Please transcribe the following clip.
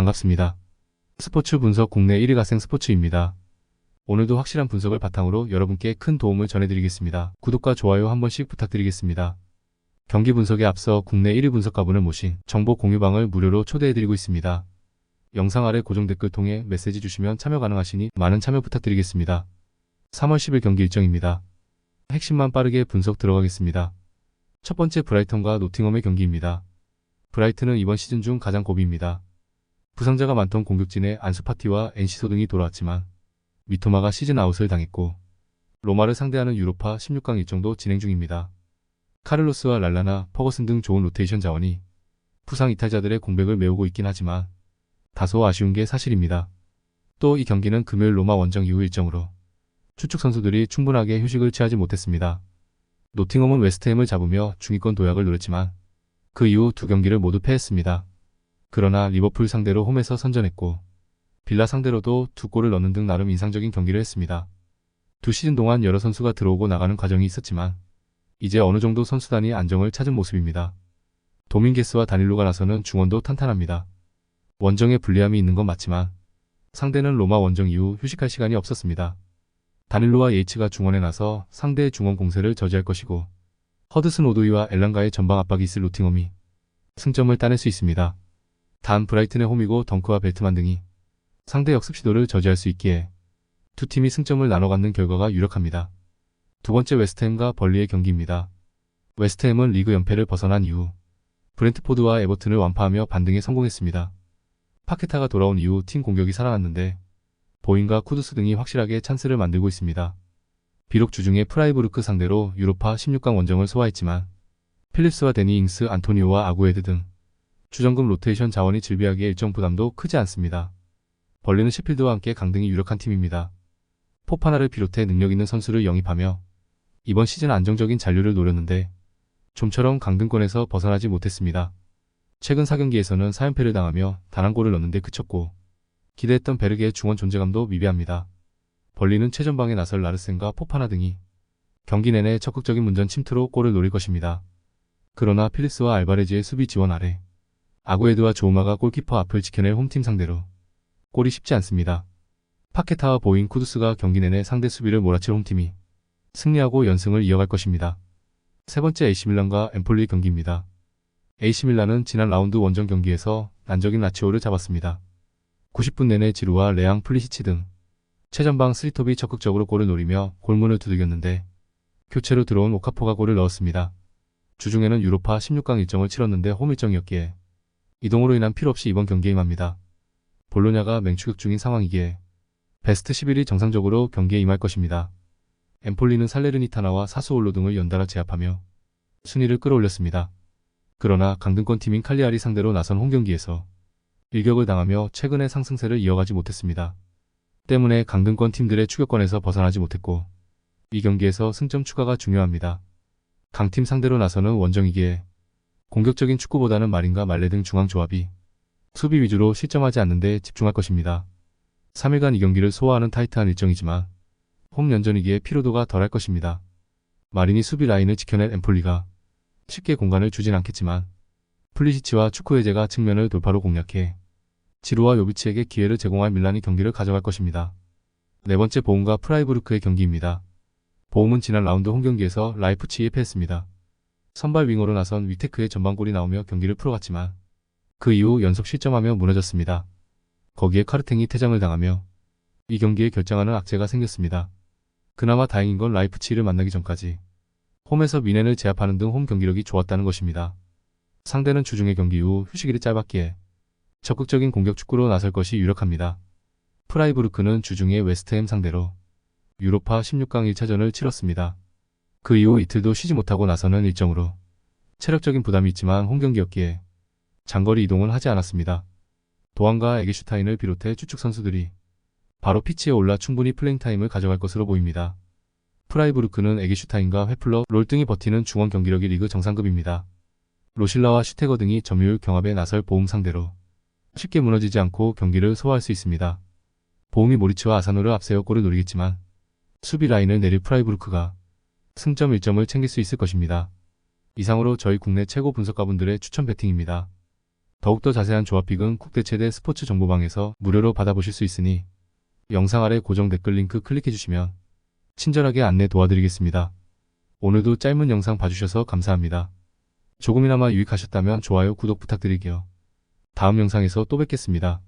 반갑습니다. 스포츠 분석 국내 1위 가생 스포츠입니다. 오늘도 확실한 분석을 바탕으로 여러분께 큰 도움을 전해드리겠습니다. 구독과 좋아요 한 번씩 부탁드리겠습니다. 경기 분석에 앞서 국내 1위 분석가분을 모신 정보 공유방을 무료로 초대해드리고 있습니다. 영상 아래 고정 댓글 통해 메시지 주시면 참여 가능하시니 많은 참여 부탁드리겠습니다. 3월 10일 경기 일정입니다. 핵심만 빠르게 분석 들어가겠습니다. 첫 번째 브라이턴과 노팅엄의 경기입니다. 브라이튼은 이번 시즌 중 가장 고비입니다. 부상자가 많던 공격진에 안수 파티와 엔시소 등이 돌아왔지만 미토마가 시즌 아웃을 당했고 로마를 상대하는 유로파 16강 일정도 진행 중입니다. 카를로스와 랄라나, 퍼거슨 등 좋은 로테이션 자원이 부상 이탈자들의 공백을 메우고 있긴 하지만 다소 아쉬운 게 사실입니다. 또 이 경기는 금요일 로마 원정 이후 일정으로 추측 선수들이 충분하게 휴식을 취하지 못했습니다. 노팅엄은 웨스트햄을 잡으며 중위권 도약을 노렸지만 그 이후 두 경기를 모두 패했습니다. 그러나 리버풀 상대로 홈에서 선전했고 빌라 상대로도 두 골을 넣는 등 나름 인상적인 경기를 했습니다. 두 시즌 동안 여러 선수가 들어오고 나가는 과정이 있었지만 이제 어느 정도 선수단이 안정을 찾은 모습입니다. 도밍게스와 다닐로가 나서는 중원도 탄탄합니다. 원정에 불리함이 있는 건 맞지만 상대는 로마 원정 이후 휴식할 시간이 없었습니다. 다닐로와 예이츠가 중원에 나서 상대의 중원 공세를 저지할 것이고 허드슨 오도이와 엘랑가의 전방 압박이 있을 노팅엄이 승점을 따낼 수 있습니다. 단 브라이튼의 홈이고 덩크와 벨트만 등이 상대 역습 시도를 저지할 수 있기에 두 팀이 승점을 나눠 갖는 결과가 유력합니다. 두 번째 웨스트햄과 벌리의 경기입니다. 웨스트햄은 리그 연패를 벗어난 이후 브렌트포드와 에버튼을 완파하며 반등에 성공했습니다. 파케타가 돌아온 이후 팀 공격이 살아났는데 보인과 쿠두스 등이 확실하게 찬스를 만들고 있습니다. 비록 주중에 프라이부르크 상대로 유로파 16강 원정을 소화했지만 필립스와 데니 잉스, 안토니오와 아구에드 등 주전급 로테이션 자원이 질비하기에 일정 부담도 크지 않습니다. 벌리는 셰필드와 함께 강등이 유력한 팀입니다. 포파나를 비롯해 능력 있는 선수를 영입하며 이번 시즌 안정적인 잔류를 노렸는데 좀처럼 강등권에서 벗어나지 못했습니다. 최근 4경기에서는 4연패를 당하며 단 한 골을 넣는데 그쳤고 기대했던 베르게의 중원 존재감도 미비합니다. 벌리는 최전방에 나설 라르센과 포파나 등이 경기 내내 적극적인 문전 침투로 골을 노릴 것입니다. 그러나 필립스와 알바레즈의 수비 지원 아래 아구에드와 조우마가 골키퍼 앞을 지켜낼 홈팀 상대로 골이 쉽지 않습니다. 파케타와 보인, 쿠두스가 경기 내내 상대 수비를 몰아칠 홈팀이 승리하고 연승을 이어갈 것입니다. 세 번째 AC밀란과 엠폴리 경기입니다. AC밀란은 지난 라운드 원정 경기에서 난적인 라치오를 잡았습니다. 90분 내내 지루와 레앙, 플리시치 등 최전방 스리톱이 적극적으로 골을 노리며 골문을 두들겼는데 교체로 들어온 오카포가 골을 넣었습니다. 주중에는 유로파 16강 일정을 치렀는데 홈 일정이었기에 이동으로 인한 필요 없이 이번 경기에 임합니다. 볼로냐가 맹추격 중인 상황이기에 베스트 11이 정상적으로 경기에 임할 것입니다. 엠폴리는 살레르니타나와 사수올로 등을 연달아 제압하며 순위를 끌어올렸습니다. 그러나 강등권 팀인 칼리아리 상대로 나선 홈경기에서 일격을 당하며 최근의 상승세를 이어가지 못했습니다. 때문에 강등권 팀들의 추격권에서 벗어나지 못했고 이 경기에서 승점 추가가 중요합니다. 강팀 상대로 나서는 원정이기에 공격적인 축구보다는 마린과 말레 등 중앙 조합이 수비 위주로 실점하지 않는 데 집중할 것입니다. 3일간 이 경기를 소화하는 타이트한 일정이지만 홈 연전이기에 피로도가 덜할 것입니다. 마린이 수비 라인을 지켜낼 엠폴리가 쉽게 공간을 주진 않겠지만 플리시치와 추쿠에제가 측면을 돌파로 공략해 지루와 요비치에게 기회를 제공할 밀란이 경기를 가져갈 것입니다. 네 번째 보움과 프라이부르크의 경기입니다. 보움은 지난 라운드 홈경기에서 라이프치히에 패했습니다. 선발 윙어로 나선 위테크의 전방골이 나오며 경기를 풀어갔지만 그 이후 연속 실점하며 무너졌습니다. 거기에 카르탱이 퇴장을 당하며 이 경기에 결정하는 악재가 생겼습니다. 그나마 다행인 건 라이프치히를 만나기 전까지 홈에서 미넨을 제압하는 등 홈 경기력이 좋았다는 것입니다. 상대는 주중의 경기 이후 휴식일이 짧았기에 적극적인 공격 축구로 나설 것이 유력합니다. 프라이부르크는 주중에 웨스트햄 상대로 유로파 16강 1차전을 치렀습니다. 그 이후 이틀도 쉬지 못하고 나서는 일정으로 체력적인 부담이 있지만 홈경기였기에 장거리 이동을 하지 않았습니다. 도안과 에게슈타인을 비롯해 추측 선수들이 바로 피치에 올라 충분히 플레잉 타임을 가져갈 것으로 보입니다. 프라이부르크는 에게슈타인과 회플러, 롤 등이 버티는 중원 경기력이 리그 정상급입니다. 로실라와 슈테거 등이 점유율 경합에 나설 보움 상대로 쉽게 무너지지 않고 경기를 소화할 수 있습니다. 보움이 모리츠와 아사노를 앞세워 골을 노리겠지만 수비 라인을 내릴 프라이부르크가 승점 1점을 챙길 수 있을 것입니다. 이상으로 저희 국내 최고 분석가분들의 추천 배팅입니다. 더욱더 자세한 조합픽은 국대 최대 스포츠 정보방에서 무료로 받아보실 수 있으니 영상 아래 고정 댓글 링크 클릭해주시면 친절하게 안내 도와드리겠습니다. 오늘도 짧은 영상 봐주셔서 감사합니다. 조금이나마 유익하셨다면 좋아요, 구독 부탁드릴게요. 다음 영상에서 또 뵙겠습니다.